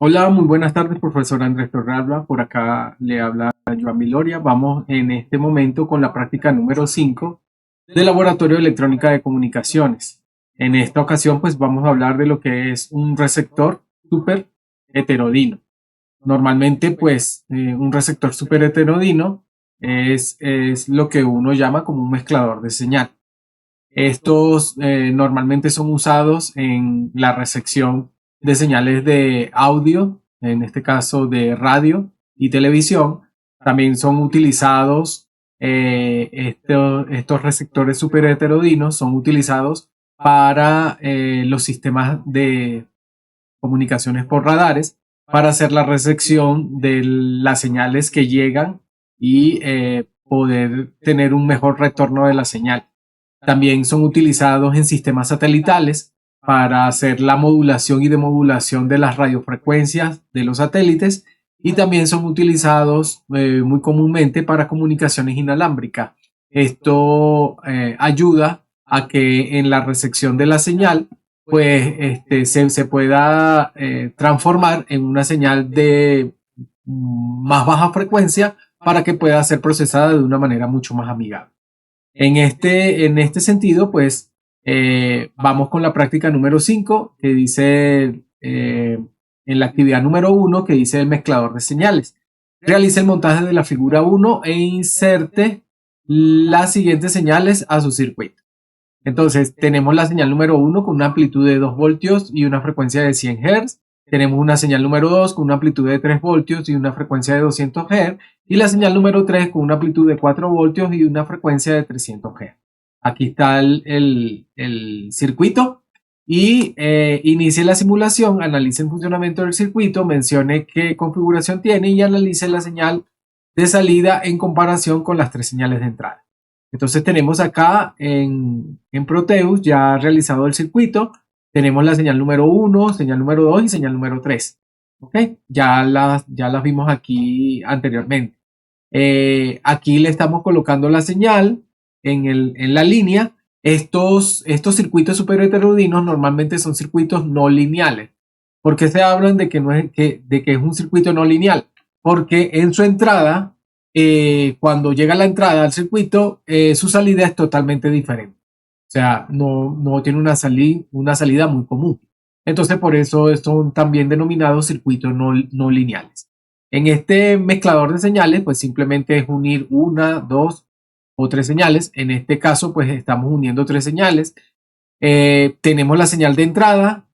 Hola, muy buenas tardes, profesor Andrés Torralba. Por acá le habla Joan Viloria. Vamos en este momento con la práctica número 5 del Laboratorio de Electrónica de Comunicaciones. En esta ocasión, pues vamos a hablar de lo que es un receptor súper heterodino. Normalmente, pues, un receptor súper heterodino es lo que uno llama como un mezclador de señal. Estos normalmente son usados en la recepción de señales de audio, en este caso de radio y televisión. También son utilizados, estos receptores super heterodinos son utilizados para los sistemas de comunicaciones por radares, para hacer la recepción de las señales que llegan y poder tener un mejor retorno de la señal. También son utilizados en sistemas satelitales para hacer la modulación y demodulación de las radiofrecuencias de los satélites, y también son utilizados muy comúnmente para comunicaciones inalámbricas. Esto ayuda a que en la recepción de la señal pues se pueda transformar en una señal de más baja frecuencia para que pueda ser procesada de una manera mucho más amigable. En este sentido, pues vamos con la práctica número 5 que dice, en la actividad número 1, que dice el mezclador de señales. Realice el montaje de la figura 1 e inserte las siguientes señales a su circuito. Entonces, tenemos la señal número 1 con una amplitud de 2 voltios y una frecuencia de 100 Hz. Tenemos una señal número 2 con una amplitud de 3 voltios y una frecuencia de 200 Hz. Y la señal número 3 con una amplitud de 4 voltios y una frecuencia de 300 Hz. Aquí está el circuito. Y inicie la simulación, analice el funcionamiento del circuito, mencione qué configuración tiene y analice la señal de salida en comparación con las tres señales de entrada. Entonces tenemos acá en Proteus ya realizado el circuito. Tenemos la señal número 1, señal número 2 y señal número 3. ¿Ok? Ya las vimos aquí anteriormente. Aquí le estamos colocando la señal en la línea. Estos circuitos super heterodinos normalmente son circuitos no lineales. ¿Por qué se hablan de que, de que es un circuito no lineal? Porque en su entrada, cuando llega la entrada al circuito, su salida es totalmente diferente. O sea, no tiene una salida muy común. Entonces, por eso son también denominados circuitos no lineales. En este mezclador de señales, pues simplemente es unir una, dos o tres señales. En este caso, pues estamos uniendo tres señales. Tenemos la señal de entrada,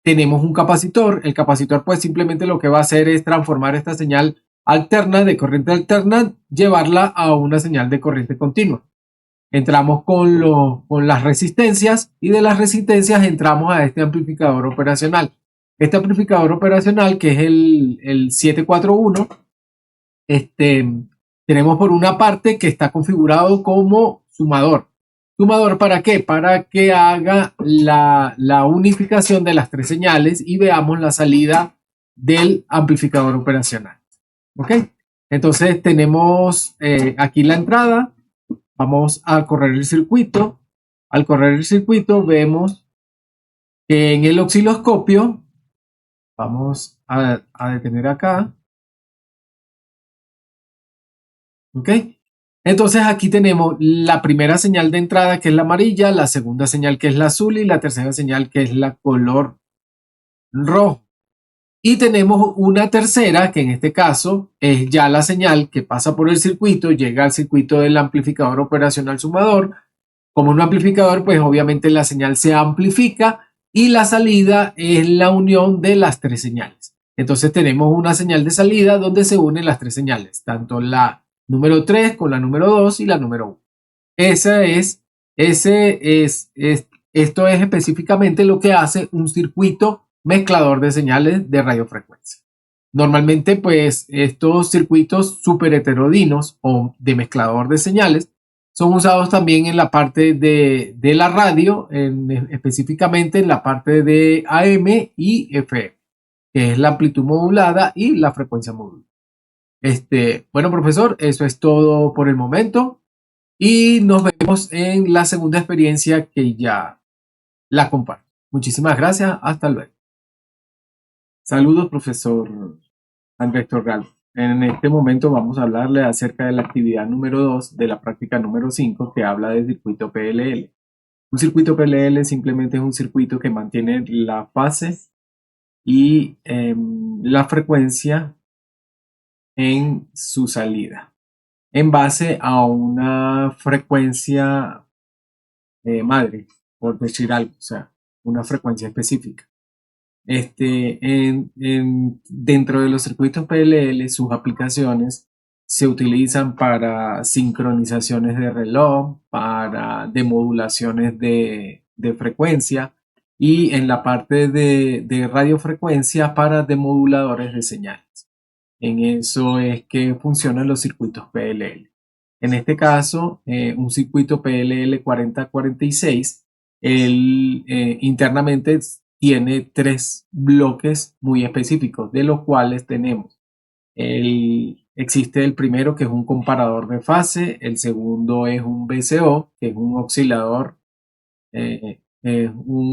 tenemos un capacitor. El capacitor pues simplemente lo que va a hacer es transformar esta señal alterna, de corriente alterna, llevarla a una señal de corriente continua. Entramos con las resistencias, y de las resistencias entramos a este amplificador operacional. Este amplificador operacional, que es el 741, tenemos por una parte que está configurado como sumador. ¿Sumador para qué? Para que haga la unificación de las tres señales y veamos la salida del amplificador operacional. ¿Ok? Entonces tenemos aquí la entrada. Vamos a correr el circuito. Al correr el circuito vemos que en el osciloscopio, vamos a detener acá. ¿Ok? Entonces aquí tenemos la primera señal de entrada, que es la amarilla, la segunda señal, que es la azul, y la tercera señal, que es la color rojo. Y tenemos una tercera, que en este caso es ya la señal que pasa por el circuito, llega al circuito del amplificador operacional sumador. Como un amplificador, pues obviamente la señal se amplifica y la salida es la unión de las tres señales. Entonces tenemos una señal de salida donde se unen las tres señales, tanto la número 3 con la número 2 y la número 1. Esto es específicamente lo que hace un circuito mezclador de señales de radiofrecuencia. Normalmente, pues estos circuitos super heterodinos o de mezclador de señales son usados también en la parte de la radio, específicamente en la parte de AM y FM, que es la amplitud modulada y la frecuencia modulada. Bueno, profesor, eso es todo por el momento y nos vemos en la segunda experiencia, que ya la comparto. Muchísimas gracias. Hasta luego. Saludos, profesor Andrés Torral. En este momento vamos a hablarle acerca de la actividad número 2 de la práctica número 5 que habla de circuito PLL. Un circuito PLL simplemente es un circuito que mantiene la fase y la frecuencia en su salida en base a una frecuencia madre, por decir algo, o sea, una frecuencia específica. Dentro de los circuitos PLL, sus aplicaciones se utilizan para sincronizaciones de reloj, para demodulaciones de frecuencia y en la parte de radiofrecuencia para demoduladores de señales. En eso es que funcionan los circuitos PLL. En este caso, un circuito PLL 4046, internamente tiene tres bloques muy específicos, de los cuales tenemos existe el primero, que es un comparador de fase. El segundo es un VCO, que es un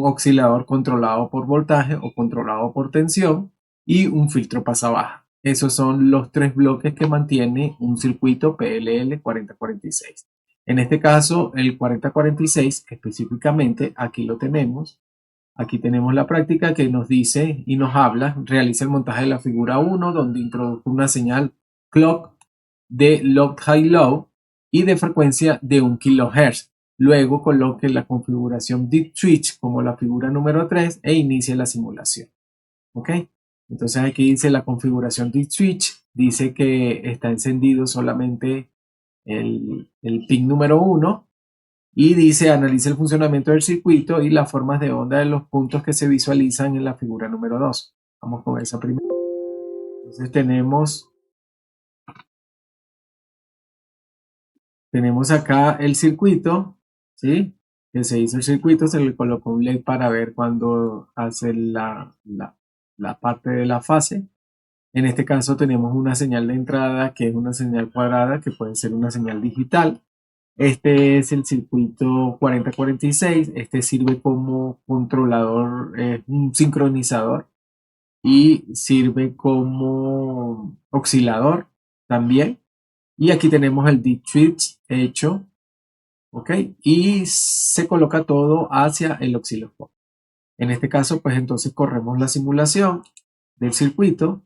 oscilador controlado por voltaje o controlado por tensión, y un filtro pasabaja. Esos son los tres bloques que mantiene un circuito PLL 4046. En este caso, el 4046 específicamente, aquí lo tenemos. Aquí tenemos la práctica que nos dice y nos habla: realiza el montaje de la figura 1, donde introduce una señal clock de log high low y de frecuencia de 1 kHz. Luego coloque la configuración deep switch como la figura número 3 e inicie la simulación. ¿Ok? Entonces aquí dice la configuración deep switch, dice que está encendido solamente el pin número 1 y dice analiza el funcionamiento del circuito y las formas de onda de los puntos que se visualizan en la figura número 2. Vamos con esa primera. Entonces tenemos acá el circuito, ¿sí? Que se hizo el circuito, se le colocó un LED para ver cuando hace la parte de la fase. En este caso tenemos una señal de entrada que es una señal cuadrada, que puede ser una señal digital. Este es el circuito 4046. Este sirve como controlador, un sincronizador, y sirve como oscilador también. Y aquí tenemos el deep switch hecho, ¿ok? Y se coloca todo hacia el osciloscopio. En este caso, pues entonces corremos la simulación del circuito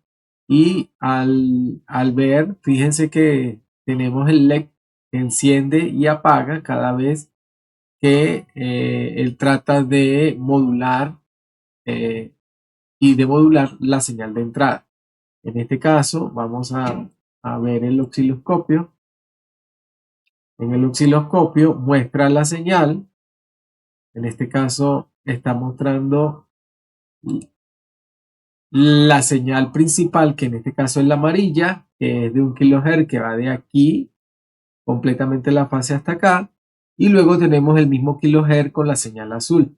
y al ver, fíjense que tenemos el LED que enciende y apaga cada vez que él trata de modular y de modular la señal de entrada. En este caso, vamos a ver el osciloscopio. En el osciloscopio muestra la señal. En este caso está mostrando la señal principal, que en este caso es la amarilla, que es de 1 kHz, que va de aquí completamente la fase hasta acá. Y luego tenemos el mismo kHz con la señal azul.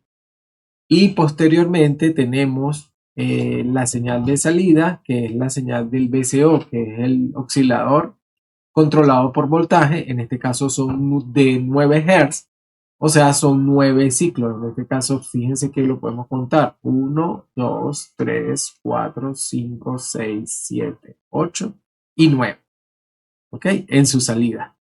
Y posteriormente tenemos la señal de salida, que es la señal del VCO, que es el oscilador controlado por voltaje. En este caso son de 9 Hz, o sea, son 9 ciclos. En este caso, fíjense que lo podemos contar: 1, 2, 3, 4, 5, 6, 7, 8 y 9, ¿ok? En su salida.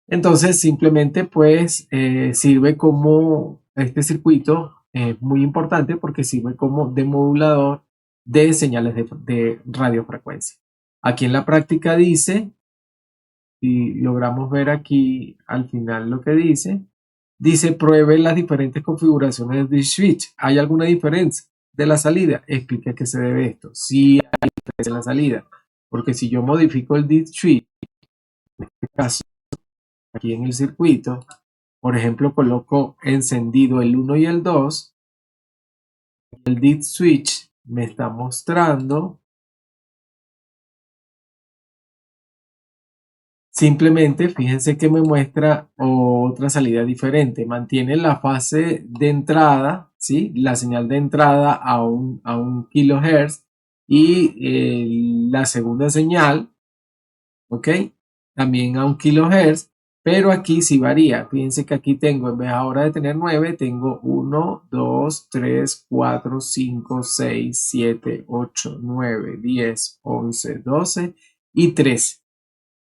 Entonces, simplemente pues sirve como este circuito, muy importante porque sirve como demodulador de señales de radiofrecuencia. Aquí en la práctica dice, y logramos ver aquí al final lo que dice pruebe las diferentes configuraciones del switch. ¿Hay alguna diferencia de la salida? Explica a qué se debe esto. Sí hay diferencia en la salida, porque si yo modifico el deep switch, en este caso aquí en el circuito, por ejemplo, coloco encendido el 1 y el 2, el deep switch me está mostrando simplemente, fíjense que me muestra otra salida diferente. Mantiene la fase de entrada, ¿sí? La señal de entrada a un kHz, y la segunda señal, ¿ok? También a 1 kHz. Pero aquí sí varía. Fíjense que aquí tengo, en vez ahora de tener 9, tengo 1, 2, 3, 4, 5, 6, 7, 8, 9, 10, 11, 12 y 13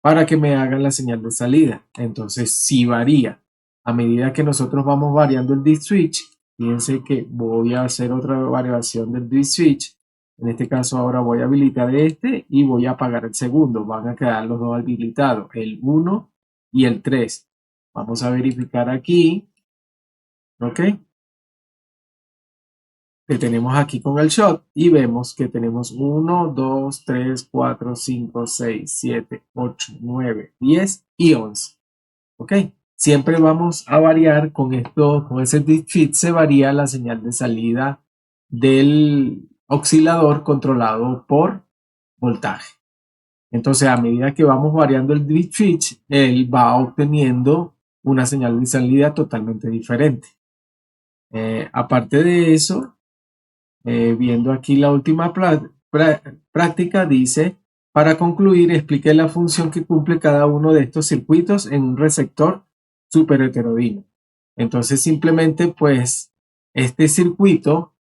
para que me hagan la señal de salida. Entonces sí varía. A medida que nosotros vamos variando el dip switch, fíjense que voy a hacer otra variación del dip switch. En este caso ahora voy a habilitar este y voy a apagar el segundo. Van a quedar los dos habilitados, el 1 y el 3. Vamos a verificar aquí, ¿ok? Que tenemos aquí con el shot y vemos que tenemos 1, 2, 3, 4, 5, 6, 7, 8, 9, 10 y 11. ¿Ok? Siempre vamos a variar con esto, con ese dip fit se varía la señal de salida del oscilador controlado por voltaje. Entonces, a medida que vamos variando el dip switch, él va obteniendo una señal de salida totalmente diferente. Aparte de eso, viendo aquí la última práctica, dice, para concluir, expliqué la función que cumple cada uno de estos circuitos en un receptor super heterodigno. Entonces, simplemente, pues, este circuito,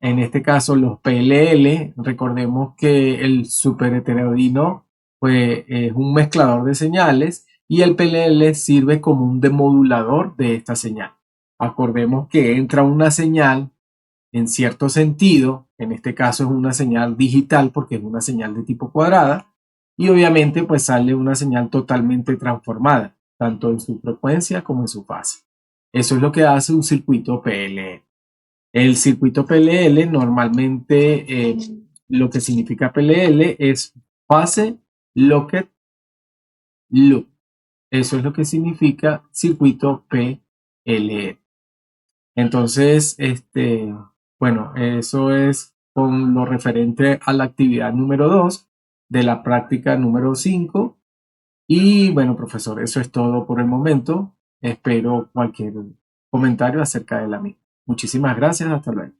en este caso los PLL, recordemos que el super heterodigno pues, es un mezclador de señales y el PLL sirve como un demodulador de esta señal. Acordemos que entra una señal en cierto sentido, en este caso es una señal digital porque es una señal de tipo cuadrada y obviamente pues sale una señal totalmente transformada, tanto en su frecuencia como en su fase. Eso es lo que hace un circuito PLL. El circuito PLL normalmente lo que significa PLL es Phase Locked Loop. Eso es lo que significa circuito PLL. Entonces, bueno, eso es con lo referente a la actividad número 2 de la práctica número 5. Y bueno, profesor, eso es todo por el momento. Espero cualquier comentario acerca de la misma. Muchísimas gracias. Hasta luego.